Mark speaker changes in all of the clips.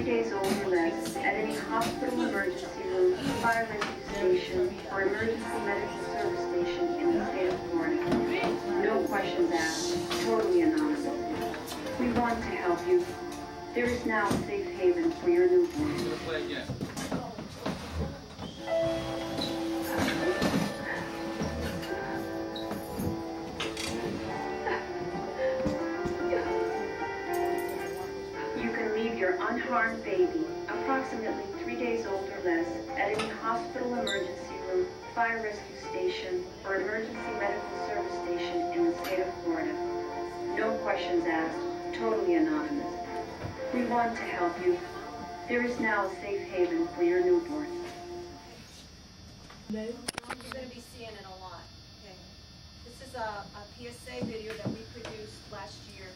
Speaker 1: 3 days old or less at any hospital emergency room, fire rescue station, or emergency medical service station in the state of Florida. No questions asked, totally anonymous. We want to help you. There is now a safe haven for your newborn. Your unharmed baby, approximately 3 days old or less, at any hospital emergency room, fire rescue station, or emergency medical service station in the state of Florida. No questions asked, totally anonymous. We want to help you. There is now a safe haven for your newborn.
Speaker 2: You're going to be seeing it a lot. Okay. This is a PSA video that we produced last year.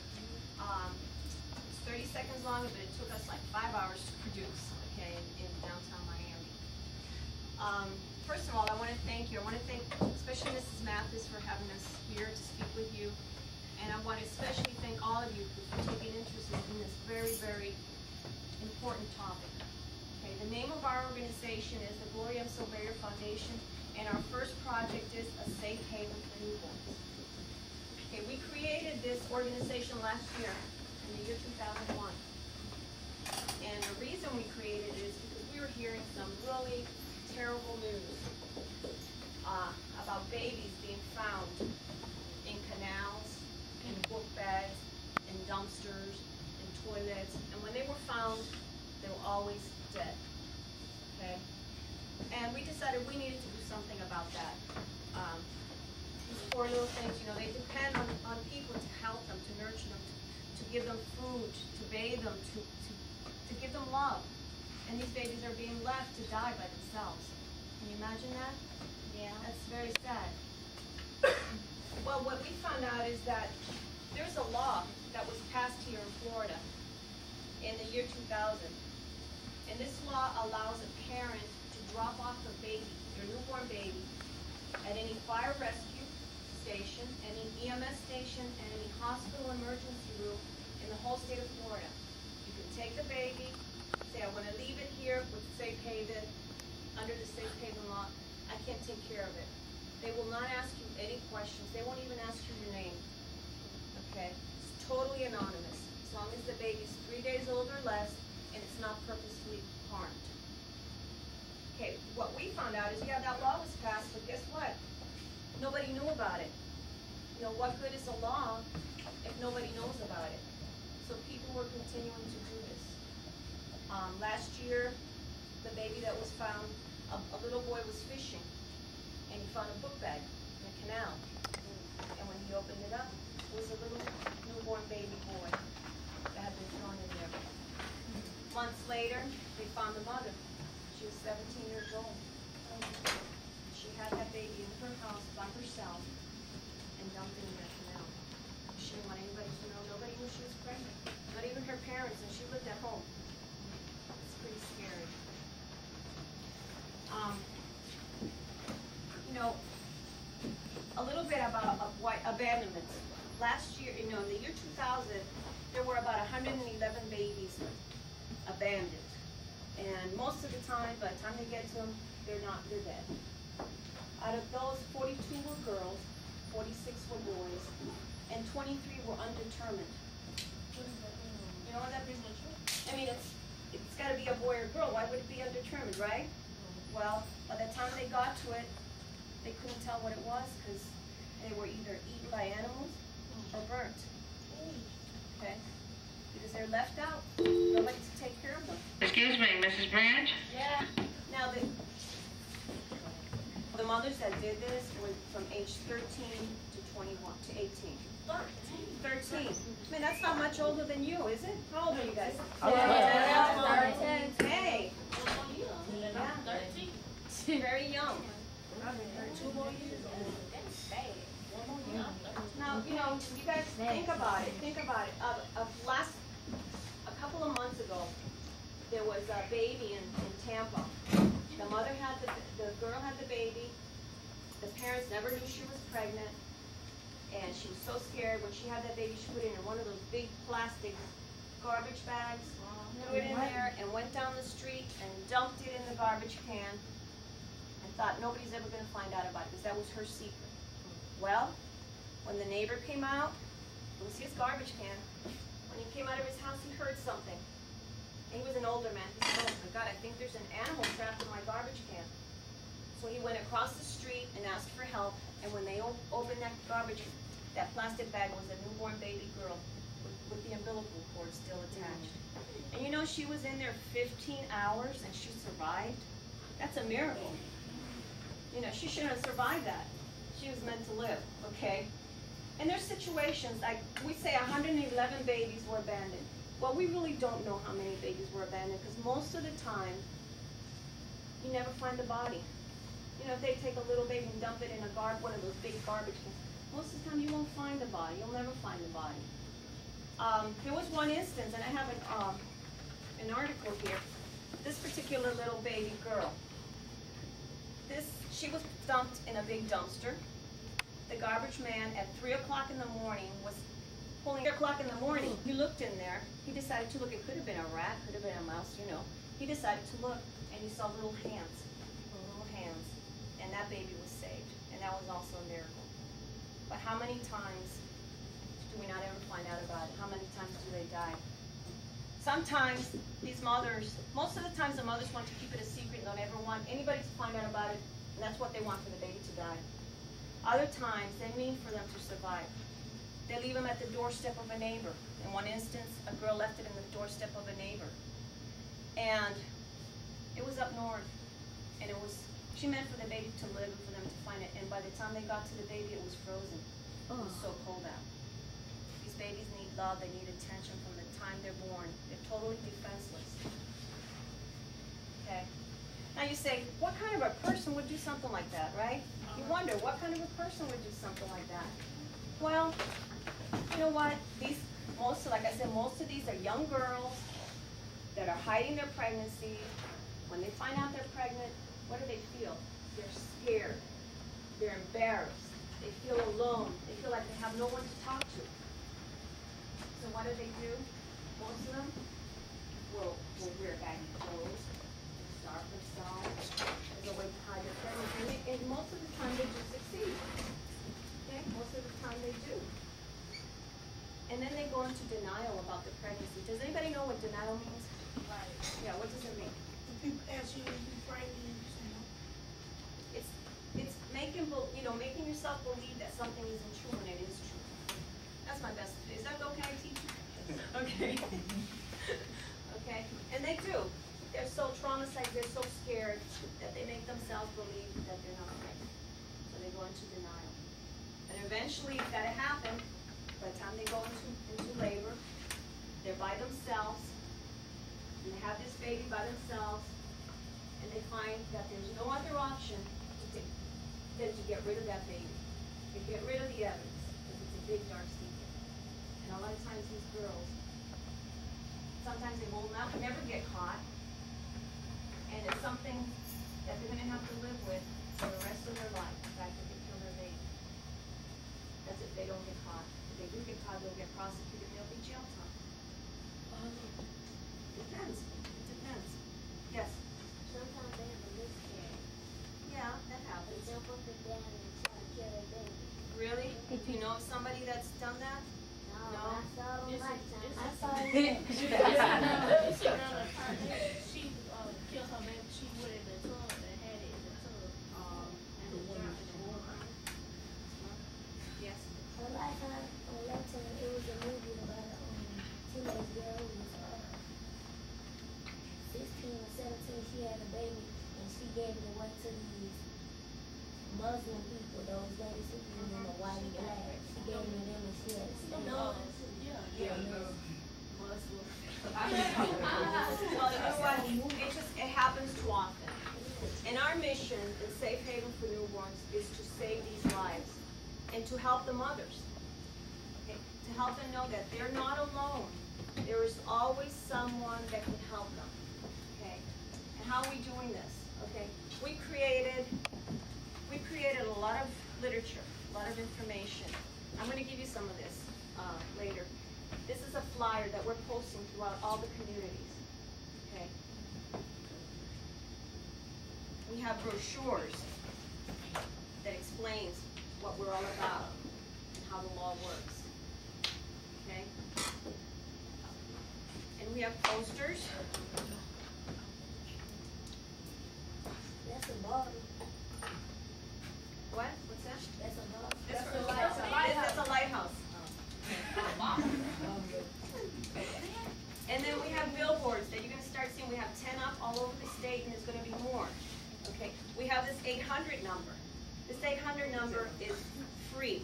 Speaker 2: 30 seconds long, but it took us like 5 hours to produce, okay, in downtown Miami. First of all, I want to thank you. I want to thank especially Mrs. Mathis for having us here to speak with you. And I want to especially thank all of you for taking interest in this very, very important topic. Okay, the name of our organization is the Gloria M. Silveira Foundation, and our first project is A Safe Haven for Newborns. Okay, we created this organization last year, in the year 2001. And the reason we created it is because we were hearing some really terrible news about babies being found in canals, in book bags, in dumpsters, in toilets. And when they were found, they were always dead. Okay? And we decided we needed to do something about that. These poor little things, you know, they depend on people to help them, to nurture them, to give them food, to bathe them, to give them love. And these babies are being left to die by themselves. Can you imagine that? Yeah. That's very sad. Well, what we found out is that there's a law that was passed here in Florida in the year 2000. And this law allows a parent to drop off a baby, their newborn baby, at any fire rescue station, any EMS station, and any hospital emergency room in the whole state of Florida. You can take the baby, say, I want to leave it here with Safe Haven, under the Safe Haven law. I can't take care of it. They will not ask you any questions. They won't even ask you your name. Okay? It's totally anonymous, as long as the baby's 3 days old or less, and it's not purposely harmed. Okay, what we found out is, yeah, that law was passed, but guess what? Nobody knew about it. You know, what good is a law if nobody knows about it? So people were continuing to do this. Last year, the baby that was found, a little boy was fishing, and he found a book bag in a canal. And when he opened it up, it was a little newborn baby boy that had been thrown in there. Months later, they found the mother. She was 17 years old. She had that baby in her house by herself and dumped it in that canal. She didn't want anybody to know. Nobody knew she was pregnant. Not even her parents, and she lived at home. It's pretty scary. You know, a little bit about abandonments. Last year, you know, in the year 2000, there were about 111 babies abandoned. And most of the time, by the time they get to them, they're dead. Out of those, 42 were girls, 46 were boys, and 23 were undetermined. You know what that means? I mean, it's got to be a boy or girl. Why would it be undetermined, right? Well, by the time they got to it, they couldn't tell what it was because they were either eaten by animals or burnt. Okay? Because they're left out. Nobody to take care of them.
Speaker 3: Excuse me, Mrs. Branch?
Speaker 2: Yeah. Now, the mothers that did this were from age 13 to 21 to 18. 13. I mean, that's not much older than you, is it? How old are you guys? Hey. Yeah. 13. Very young. 2 more years old. Now, you know, you guys think about it. Think about it. A couple of months ago, there was a baby in Tampa. The mother had the girl had the baby. The parents never knew she was pregnant, and she was so scared. When she had that baby, she put it in one of those big plastic garbage bags, threw it in there, and went down the street and dumped it in the garbage can, and thought nobody's ever going to find out about it because that was her secret. Well, when the neighbor came out, it was his garbage can. When he came out of his house, he heard something. And he was an older man. He said, "Oh my God, I think there's an animal trapped in my garbage can." So he went across the street and asked for help. And when they opened that that plastic bag was a newborn baby girl with the umbilical cord still attached. And you know, she was in there 15 hours and she survived. That's a miracle. You know, she shouldn't have survived that. She was meant to live, okay? And there's situations, like we say 111 babies were abandoned. Well, we really don't know how many babies were abandoned because most of the time, you never find the body. You know, if they take a little baby and dump it in one of those big garbage cans, most of the time you won't find the body. You'll never find the body. There was one instance, and I have an article here. This particular little baby girl, she was dumped in a big dumpster. The garbage man at 3 o'clock in the morning was pulling 3 o'clock in the morning. He looked in there. He decided to look. It could have been a rat, could have been a mouse, you know. He decided to look, and he saw little hands, and that baby was saved. And that was also a miracle. But how many times do we not ever find out about it? How many times do they die? Sometimes these mothers, most of the times the mothers want to keep it a secret and don't ever want anybody to find out about it, and that's what they want for the baby to die. Other times, they mean for them to survive. They leave them at the doorstep of a neighbor. In one instance, a girl left it in the doorstep of a neighbor. And it was up north, and she meant for the baby to live and for them to find it, and by the time they got to the baby, it was frozen. It was so cold out. These babies need love, they need attention from the time they're born. They're totally defenseless. Okay? Now you say, what kind of a person would do something like that, right? You wonder, what kind of a person would do something like that? Well, you know what? Like I said, most of these are young girls that are hiding their pregnancy. When they find out they're pregnant, what do they feel? They're scared. They're embarrassed. They feel alone. They feel like they have no one to talk to. So what do? Most of them will wear baggy clothes, starve themselves as a way to hide their pregnancy. And most of the time they do succeed. Okay? Most of the time they do. And then they go into denial about the pregnancy. Does anybody know what denial means?
Speaker 4: Right.
Speaker 2: Yeah, what does it mean?
Speaker 4: People ask you to be pregnant,
Speaker 2: It's making yourself believe that something isn't true when it is true. That's my best. Is that okay, teacher? Okay. Okay. And they do. They're so traumatized, they're so scared that they make themselves believe that they're not pregnant. So they go into denial. And eventually, if that happened, by the time they go into labor, they're by themselves, and they have this baby by themselves, and they find that there's no other option than to get rid of that baby, to get rid of the evidence, because it's a big dark secret. And a lot of times these girls, sometimes they will never get caught, and it's something that they're going to have to live with for the rest of their life, the fact that they kill their baby. That's if they don't get caught. If they do get caught, they'll get prosecuted and they'll be jail time. Depends. It depends. Yes?
Speaker 5: Sometimes they have a miscarriage.
Speaker 2: Yeah, that happens.
Speaker 5: They jump up and down and try to kill their baby.
Speaker 2: Really? Do you know of somebody that's done that?
Speaker 5: No,
Speaker 2: No?
Speaker 5: I saw them lifetime. I saw
Speaker 4: She
Speaker 5: it.
Speaker 4: killed her baby. She put it in the tub and had it in the tub. And the water in the water.
Speaker 2: Yes.
Speaker 5: On Lifetime, it was a movie about a teenage girl who was 16 or 17. She had a baby and she gave it away to these Muslim people, those ladies who were in the white and black. She gave it to them and she had to stay.
Speaker 2: Well, you know what? It happens too often. And our mission in Safe Haven for Newborns is to save these lives and to help the mothers. Okay? To help them know that they're not alone. There is always someone that can help them. Okay? And how are we doing this? Okay? We created a lot of literature, a lot of information. I'm going to give you some of this later. This is a flyer that we're posting throughout all the communities, okay? We have brochures that explains what we're all about and how the law works, okay? And we have posters.
Speaker 5: That's a bottle.
Speaker 2: What? What's that?
Speaker 5: That's a bottle.
Speaker 2: That's a lighthouse. And then we have billboards that you're gonna start seeing. We have 10 up all over the state, and there's gonna be more. Okay, we have this 800 number. This 800 number is free.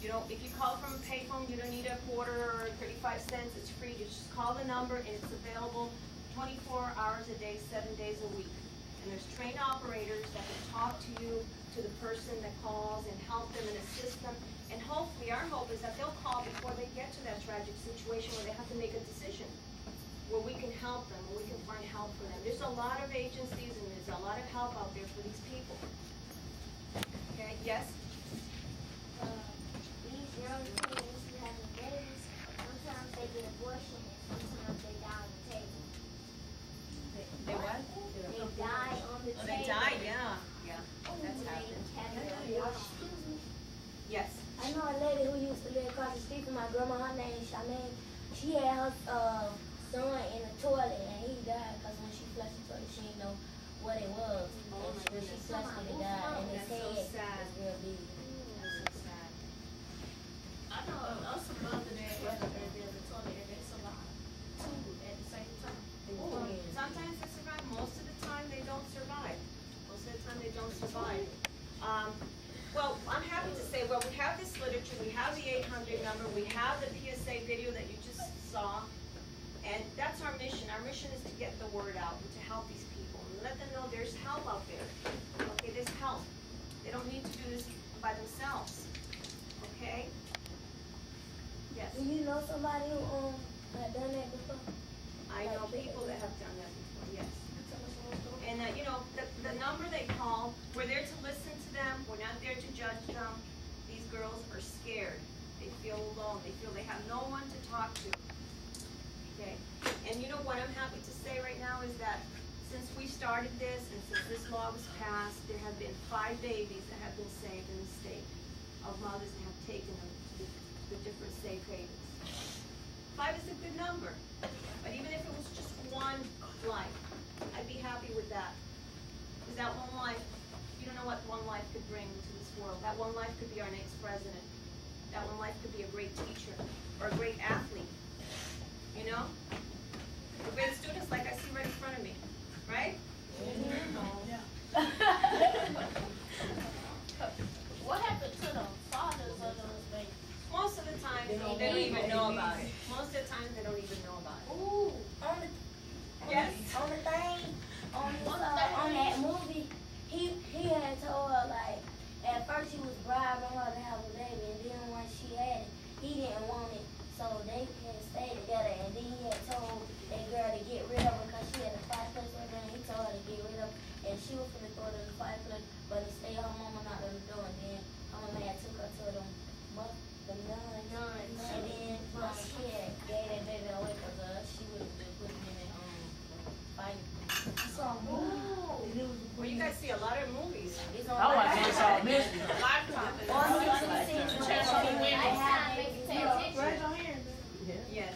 Speaker 2: You know, if you call from a payphone, you don't need a quarter or 35 cents. It's free. You just call the number, and it's available 24 hours a day, 7 days a week. And there's trained operators that can talk to you, to the person that calls, and help them and assist them. And hopefully, our hope is that they'll call before they get to that tragic situation where they have to make a decision, where we can help them, where we can find help for them. There's a lot of agencies and there's a lot of help out there for these people. Okay, yes?
Speaker 5: These young teens who have babies, sometimes they get abortion and sometimes they die on the table.
Speaker 2: They what?
Speaker 5: They die on the table.
Speaker 2: Oh, they die, yeah. Yeah, that's happened.
Speaker 5: Excuse me.
Speaker 2: Yes.
Speaker 5: I know a lady who used to live across the street from my grandma. Her name is Charmaine. She had her son in the toilet and he died because when she flushed the toilet, she didn't know what it was.
Speaker 2: Oh,
Speaker 5: And
Speaker 2: my
Speaker 5: when she
Speaker 2: goodness.
Speaker 5: flushed it, it died. And his
Speaker 2: That's so
Speaker 5: head
Speaker 2: sad.
Speaker 5: was real big.
Speaker 2: That's so sad.
Speaker 4: I know some mother that had a baby in the toilet and they survived two at the same time.
Speaker 2: Sometimes they survive. Most of the time, they don't survive. Most of the time, they don't survive. Well, I'm happy to say, well, we have this literature, we have the 800 number, we have the PSA video that you just saw, and that's our mission. Our mission is to get the word out and to help these people and let them know there's help out there. Okay, there's help. They don't need to do this by themselves. Okay? Yes.
Speaker 5: Do you know somebody who had done that before?
Speaker 2: I know people that have done that before, yes. And you know, the number they call, we're there to listen to them. We're not there to judge them. These girls are scared. They feel alone. They feel they have no one to talk to. Okay. And you know what I'm happy to say right now is that since we started this and since this law was passed, there have been 5 babies that have been saved in the state of mothers that have taken them to the different safe havens. 5 is a good number. But even if it was just one life, I'd be happy with that. Because that one life, you don't know what one life could bring to this world. That one life could be our next president. That one life could be a great teacher or a great athlete. You know? The great students like I see right in front of me. Right?
Speaker 4: What happened to the fathers of those babies?
Speaker 2: Most of the time, they don't even know about it. Most of the time, they don't even know about it.
Speaker 5: Ooh, on the
Speaker 2: Yes.
Speaker 5: on the thing, on that movie, he had told her like at first he was bribing her to have a baby, and then once she had it, he didn't want it, so they had stayed together, and then he had told that girl to get rid of her because she had a fireplace with her, and he told her to get rid of her, and she was finna throw it in the fireplace, but instead her mama knocked on the door, and then her mama had took her to them nuns, and then she had gave that baby away because she would have been putting him in fire. I saw a movie.
Speaker 2: Well, you guys see a lot of movies.
Speaker 5: It's on
Speaker 6: I watched this all this.
Speaker 4: Lifetime.
Speaker 7: Raise your hand, man.
Speaker 2: Yes.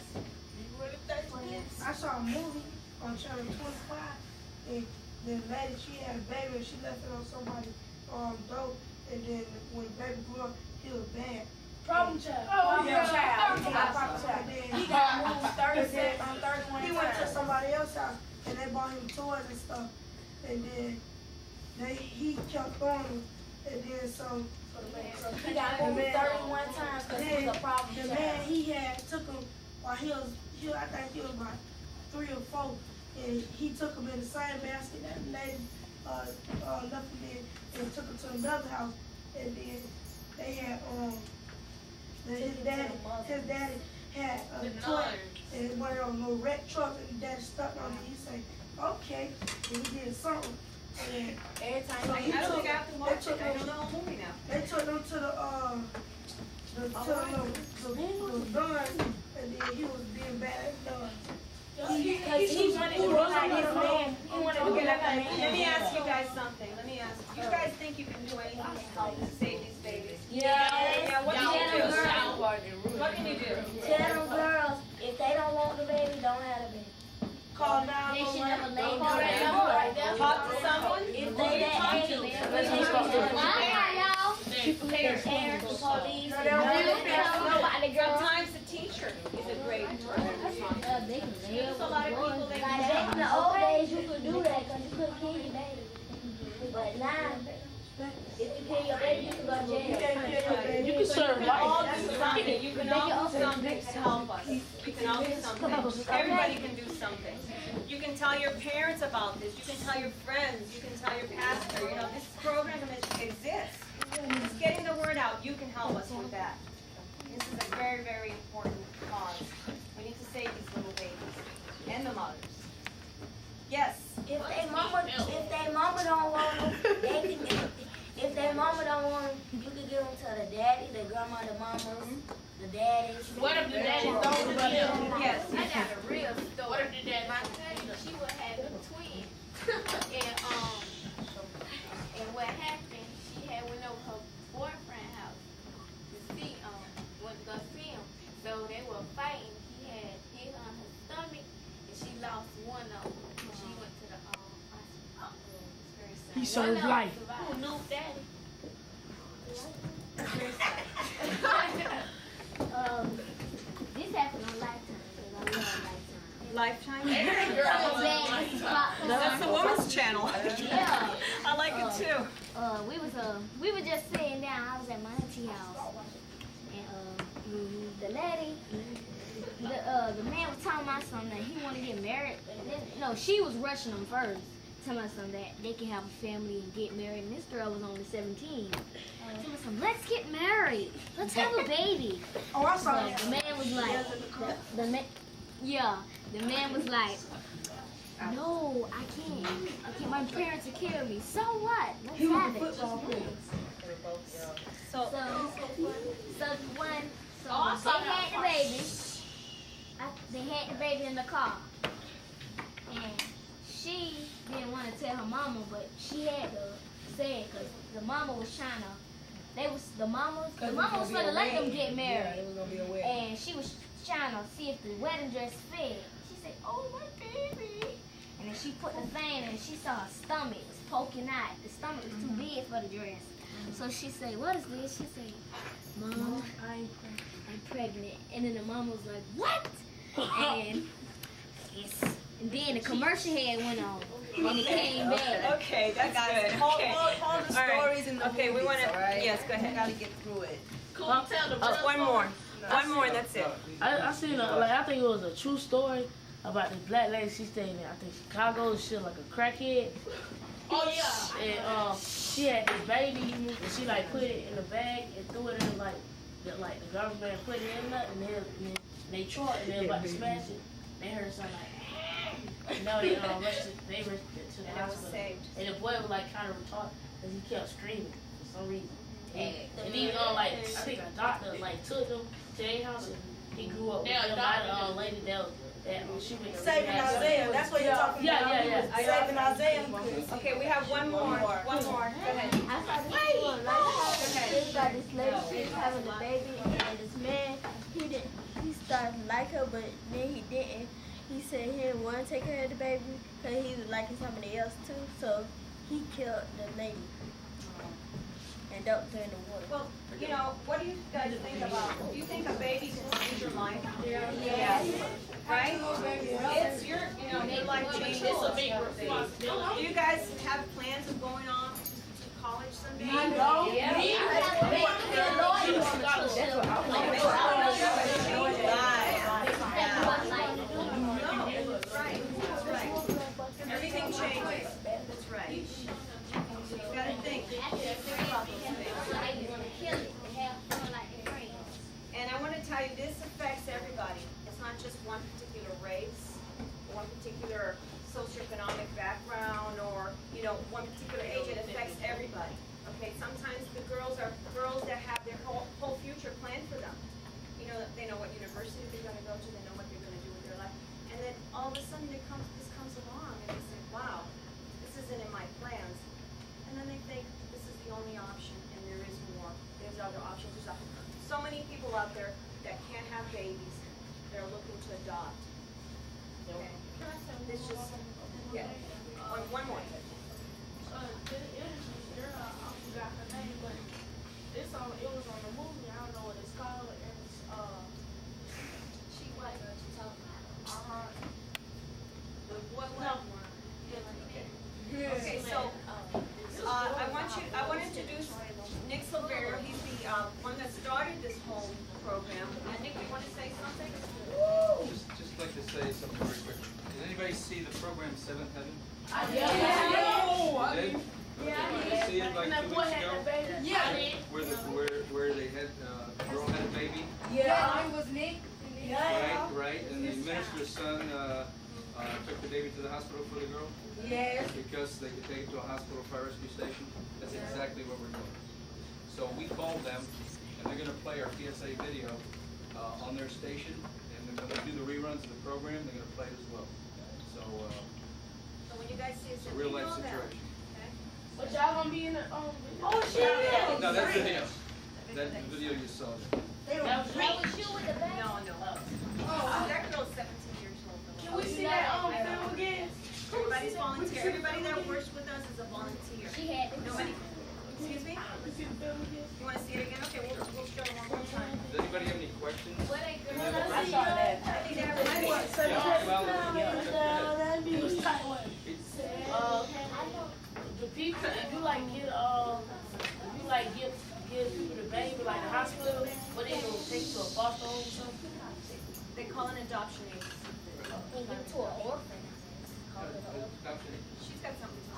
Speaker 7: I saw a movie on channel 25, and the lady, she had a baby and she left it on somebody's door, and then when the baby grew up, he was bad.
Speaker 6: Problem child.
Speaker 7: Oh, yeah.
Speaker 6: Child.
Speaker 7: And then
Speaker 6: He got moved 36 on 31
Speaker 7: he went to
Speaker 6: times.
Speaker 7: somebody else's house, and they bought him toys and stuff, and then he kept throwing them, and then so
Speaker 5: He got moved 31 times because he was a problem
Speaker 7: the
Speaker 5: child.
Speaker 7: man he had took him while I think he was about 3 or 4, and he took him in the same basket that the lady left him in, and took him to another house, and then they had his daddy had a truck, and one of those little wreck trucks, and daddy stuck on it. He said, okay, and he did something. And
Speaker 5: Every time
Speaker 7: so
Speaker 2: I
Speaker 7: he
Speaker 2: don't
Speaker 7: took-
Speaker 2: think I have to watch it. I know the whole movie now.
Speaker 7: they took them to the gun, and and he was being bad at done.
Speaker 5: Cause he wanted to be like his man. He wanted to be like a man.
Speaker 2: Let me ask you guys something. Let me ask you guys think you can do anything to help save these babies?
Speaker 5: Yeah.
Speaker 2: What can you do? What can you do?
Speaker 5: Tell them girls, if they don't want the baby, don't have the baby.
Speaker 7: Call
Speaker 5: They should
Speaker 7: 911.
Speaker 5: never lay
Speaker 7: Call that
Speaker 5: down.
Speaker 7: number.
Speaker 2: Talk to someone?
Speaker 5: If they that age, parents, the police, nobody, girl.
Speaker 2: Sometimes the teacher is a great
Speaker 5: They can
Speaker 2: There's a lot of people that
Speaker 5: Like back in the old days, you could do that because you couldn't kill your baby. But now, if you kill your baby, you can go to jail.
Speaker 7: You can serve
Speaker 2: all
Speaker 7: life.
Speaker 2: do something. You can all do something to help us. We can all do something. Everybody can do something. You can tell your parents about this. You can tell your friends. You can tell your pastor. You know, this program exists. Just getting the word out, you can help us with that. This is a very, very important cause. We need to save these little babies and the mothers. Yes.
Speaker 5: If they mama don't want them, they can get. If their mama don't want them, you can give them to the daddy, the grandma, the mamas, the daddies.
Speaker 4: What if the daddy don't want them?
Speaker 2: Yes.
Speaker 4: I got a real story. What if the daddy? My cousin, she would have a twin, and what happened? She had went over her boyfriend's house to see went to go see him. So they were fighting. He had hit on her stomach, and she lost one of them. She went to the hospital. It's very sad.
Speaker 7: He served life.
Speaker 4: Who knew daddy?
Speaker 5: This happened on Lifetime. 'Cause I love
Speaker 2: Lifetime?
Speaker 5: Lifetime.
Speaker 2: That's the woman's channel.
Speaker 5: Yeah.
Speaker 2: I like it too.
Speaker 5: We were just sitting down. I was at my auntie house, and the lady, the man was talking about something that he wanted to get married. No, she was rushing him first, telling us something that they can have a family and get married. And this girl was only 17. Telling us something, let's get married. Let's have a baby.
Speaker 7: Oh, I saw
Speaker 5: So
Speaker 7: that.
Speaker 5: the man was like, the man was like, no, I can't. My parents will kill me. So what? Let's
Speaker 7: He was
Speaker 5: have
Speaker 7: a
Speaker 5: it.
Speaker 7: football player.
Speaker 2: So,
Speaker 5: So they had the baby in the car, and she didn't want to tell her mama, but she had to say it because the mama was trying to. The mama was going to let them get married, and she was trying to see if the wedding dress fit. She said, "Oh my baby," and then she put the thing, and she saw her stomach was poking out. The stomach was too big for the dress. So she said, "What is this?" She said, "Mom, I'm pregnant." And then the mom was like, "What?" And then the commercial head went on, and it came back.
Speaker 2: okay, that's good. Okay.
Speaker 6: All the
Speaker 2: All right.
Speaker 6: stories in the
Speaker 2: Okay, we
Speaker 6: movies,
Speaker 2: want to.
Speaker 6: all right?
Speaker 2: Yes, go ahead.
Speaker 6: Gotta get through it.
Speaker 2: One more. One more, and that's it.
Speaker 8: I seen I think it was a true story about this black lady. She stayed in I think Chicago. She was like a crackhead.
Speaker 4: Oh yeah.
Speaker 8: And she had this baby, and she like put it in a bag and threw it in like the government put it in there, and then they tried and they were about to smash it. They heard something like, and now they rushed it to the
Speaker 2: And it was
Speaker 8: hospital.
Speaker 2: saved.
Speaker 8: And the boy was like kind of retarded because he kept screaming for some reason. And even I think a doctor like took him to their house and he grew up with them by the lady that she went to
Speaker 7: Saving Isaiah. That's what you're talking about.
Speaker 8: Yeah.
Speaker 7: Saving Isaiah.
Speaker 2: Okay, we have one more. One more. Go ahead.
Speaker 5: I saw this video on Lifetime. It's about this lady, she was having a baby, and this man, he started to like her, but then he didn't. He said he didn't want to take care of the baby because he was liking somebody else too, so he killed the lady and dumped her in the water.
Speaker 2: Well, you know, what do you guys think about? Do you think a baby can change your life?
Speaker 5: Yeah.
Speaker 2: Right? It's your life changes.
Speaker 8: It's a big responsibility.
Speaker 2: Do you guys have plans of going off to college someday? Everything changes. That's right. You gotta think. And I want to tell you, this affects everybody. It's not just one particular race, one particular socioeconomic background, or one particular age. It affects everybody. Okay, sometimes the girls are girls that have their whole future planned for them. They know what university they're going to go to. They know so many people out there that can't have babies. They're looking to adopt. Okay. This just, yeah. One more.
Speaker 8: I forgot her name, but it was on the movie. I don't know what it's called. It's
Speaker 2: She what?
Speaker 8: the boy
Speaker 2: Okay, so I want to introduce Nick Silverio. He's the one that started this whole program. Nick, you want to say something?
Speaker 9: Just like to say something very quick. Did anybody see the program Seventh Heaven?
Speaker 8: Yeah.
Speaker 9: Did? Did you see it like 2 weeks ago?
Speaker 8: Yeah.
Speaker 9: Where they had the girl had a baby?
Speaker 4: Yeah, it was Nick.
Speaker 9: Right. And the minister's son took the baby to the hospital for the girl
Speaker 4: Yes.
Speaker 9: because they could take it to a hospital fire rescue station. That's exactly what we're doing. So we called them, and they're going to play our PSA video on their station, and they're going to do the reruns of the program. They're going to play it as well. So
Speaker 2: So when you guys see it,
Speaker 9: it's a real life
Speaker 2: email them.
Speaker 9: situation.
Speaker 8: But y'all gonna be in the
Speaker 7: Oh, shit.
Speaker 9: No, that's video. That's the video you saw.
Speaker 8: That was
Speaker 5: you with the baby?
Speaker 2: No. That girl's 17 years old.
Speaker 7: Can we see that film again?
Speaker 2: Everybody's volunteer. Everybody that works with us is a volunteer.
Speaker 5: She had it.
Speaker 2: Nobody. Excuse me?
Speaker 7: Let's see the film again.
Speaker 2: You want to see it again? Okay, we'll show it one more time.
Speaker 9: Does anybody have any questions?
Speaker 4: What a girl.
Speaker 7: I saw that.
Speaker 2: I think they have it ready.
Speaker 7: It was tight one.
Speaker 8: the people. If you like give people the baby like the hospital, what they gonna take to a foster home or something?
Speaker 2: They call an adoption agency.
Speaker 5: Give it to an orphan.
Speaker 9: Adoption.
Speaker 2: She's got something to say.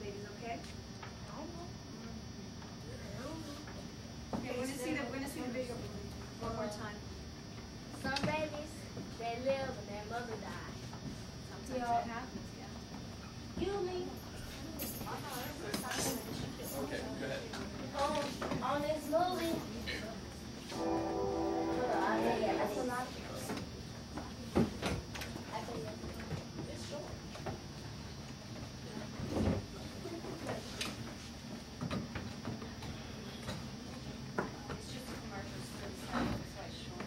Speaker 2: Ladies, okay? Okay, we're gonna see the video one more time.
Speaker 5: Some babies, they live and their mother died.
Speaker 2: Sometimes
Speaker 5: Yeah.
Speaker 2: it happens, yeah.
Speaker 5: You me?
Speaker 9: Okay, go ahead.
Speaker 5: On this movie.
Speaker 2: It's just a commercial, so it's quite short.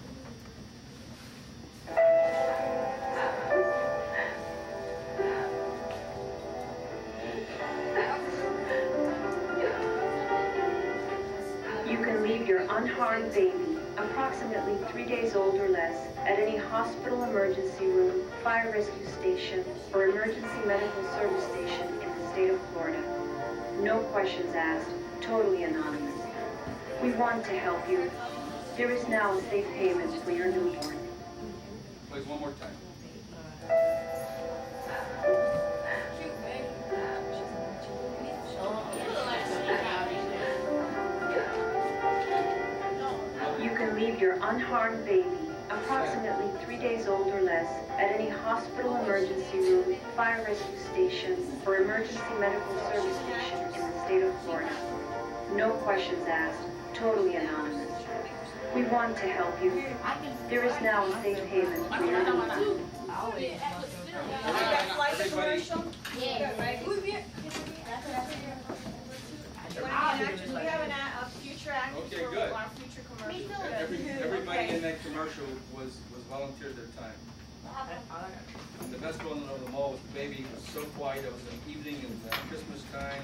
Speaker 1: You can leave your unharmed baby, approximately 3 days old or less, at any hospital emergency room, fire rescue station, or emergency medical service station in the state of Florida. No questions asked, totally anonymous. We want to help you. There is now a safe haven for your newborn.
Speaker 9: Please, one more time.
Speaker 1: You can leave your unharmed baby, approximately 3 days old or less, at any hospital emergency room, fire rescue station, or emergency medical service station in the state of Florida. No questions asked, totally anonymous. We want to help you. There is now a safe haven for your newborn.
Speaker 2: You guys like the commercial?
Speaker 5: Yeah.
Speaker 2: You want to be an actress? We have a future actress
Speaker 9: Okay,
Speaker 2: for
Speaker 9: good.
Speaker 2: our future commercial.
Speaker 9: Everybody in that commercial was volunteered their time. And the best one of them all was the baby. It was so quiet. It was an evening in Christmas time,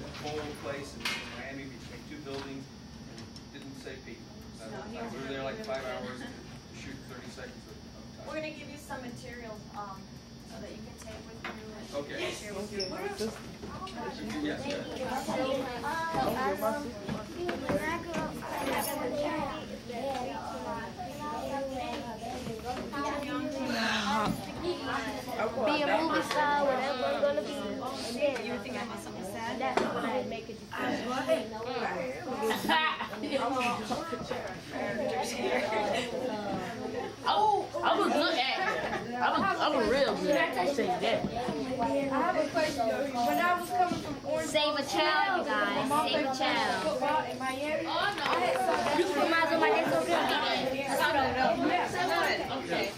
Speaker 9: a whole place in Miami between two buildings, and didn't say peep. We were there like 5 hours to shoot 30 seconds of
Speaker 2: We're
Speaker 9: time.
Speaker 2: going to give you some materials so that you can take with you and
Speaker 9: Okay.
Speaker 2: share with your friends.
Speaker 9: Yes, yes.
Speaker 5: Be a movie star, whatever I'm gonna be. And then
Speaker 2: You think I have something sad?
Speaker 5: that's when I make a decision.
Speaker 8: I'm a good actor. I'm a real good actor. I say that.
Speaker 4: I have a question. When I was coming from Orange,
Speaker 5: Save a child, you guys. Save a child.
Speaker 4: football in Miami, I had some.
Speaker 5: You can might as well make that so
Speaker 2: I don't know.
Speaker 9: Okay.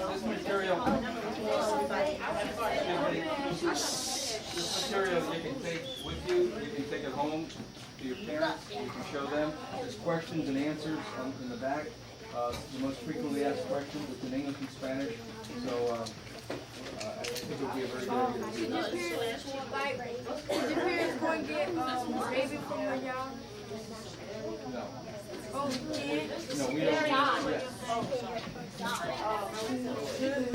Speaker 9: This material, this material you can take with you, you can take it home to your parents, you can show them. There's questions and answers in the back. The most frequently asked questions, it's in English and Spanish. So I think it would be a very good idea to do that.
Speaker 4: Did your parents go and get baby from y'all?
Speaker 9: No.
Speaker 4: Oh, you can't?
Speaker 9: No, we don't. Yes.